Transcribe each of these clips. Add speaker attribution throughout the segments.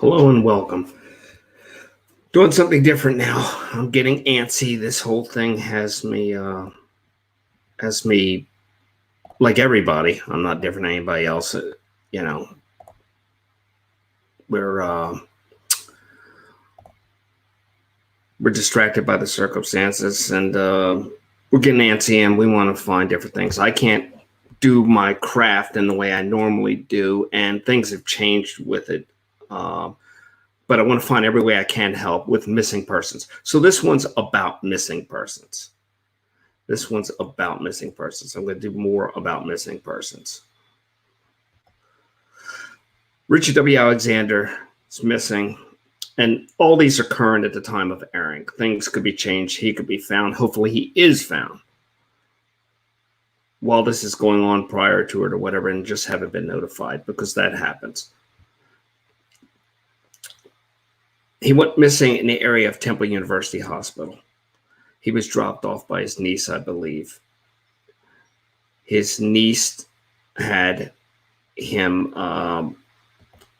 Speaker 1: Hello and welcome. Doing something different now. I'm getting antsy. This whole thing has me like everybody. I'm not different than anybody else. You know, we're distracted by the circumstances, and we're getting antsy, and we want to find different things. I can't do my craft in the way I normally do, and things have changed with it. But I want to find every way I can help with missing persons. So this one's about missing persons. I'm going to do more about missing persons. Richard W. Alexander is missing, and all these are current at the time of airing. Things could be changed. He could be found. Hopefully he is found while this is going on prior to it or whatever, and just haven't been notified, because that happens. He went missing in the area of Temple University Hospital. He was dropped off by his niece, I believe. His niece had him,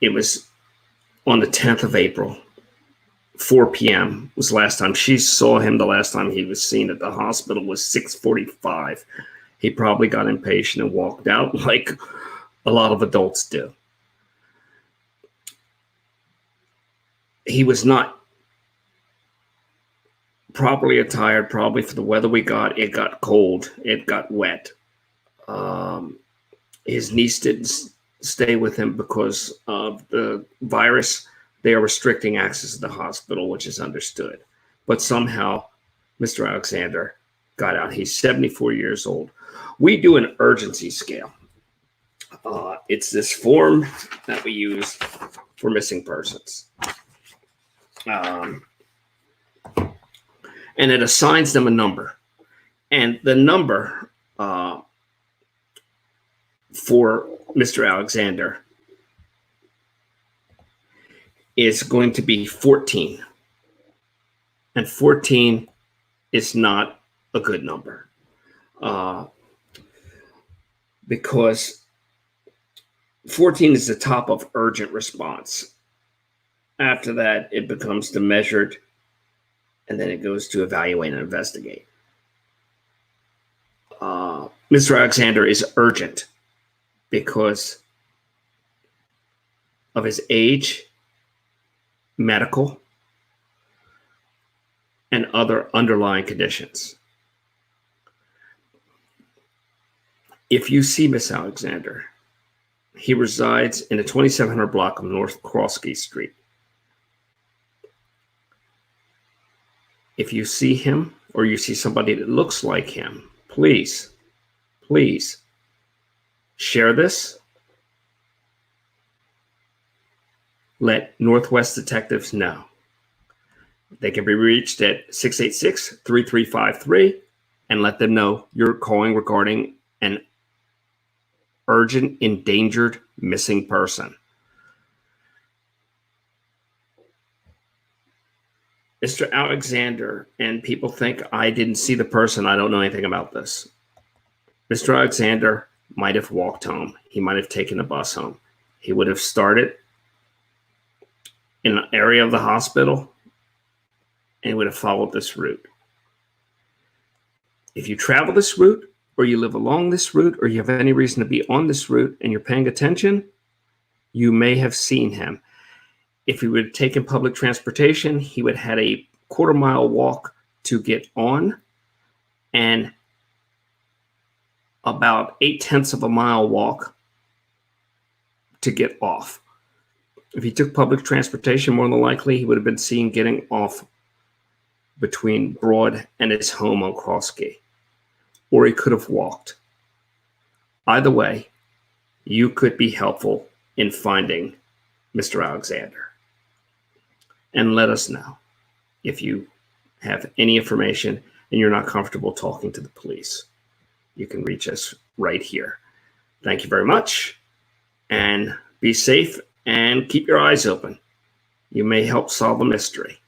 Speaker 1: it was on the 10th of April, 4 p.m. was the last time she saw him. The last time he was seen at the hospital was 6:45. He probably got impatient and walked out like a lot of adults do. He was not properly attired, probably for the weather we got. It got cold. It got wet. His niece didn't stay with him because of the virus. They are restricting access to the hospital, which is understood. But somehow, Mr. Alexander got out. He's 74 years old. We do an urgency scale. It's this form that we use for missing persons. And it assigns them a number. And the number for Mr. Alexander is going to be 14. And 14 is not a good number. Because 14 is the top of urgent response. After that, it becomes the measured, and then it goes to evaluate and investigate. Mr. Alexander is urgent because of his age, medical, and other underlying conditions. If you see Miss Alexander, he resides in the 2700 block of North Croskey Street. If you see him or you see somebody that looks like him, please share this. Let Northwest detectives know. They can be reached at 686-3353 and let them know you're calling regarding an urgent, endangered, missing person. Mr. Alexander, and people think I didn't see the person. I don't know anything about this. Mr. Alexander might have walked home. He might have taken the bus home. He would have started in an area of the hospital and he would have followed this route. If you travel this route, or you live along this route, or you have any reason to be on this route and you're paying attention, you may have seen him. If he would have taken public transportation, he would have had a quarter-mile walk to get on and about 0.8 of a mile walk to get off. If he took public transportation, more than likely, he would have been seen getting off between Broad and his home on Croskey, or he could have walked. Either way, you could be helpful in finding Mr. Alexander. And let us know if you have any information and you're not comfortable talking to the police. You can reach us right here. Thank you very much, and be safe and keep your eyes open. You may help solve a mystery.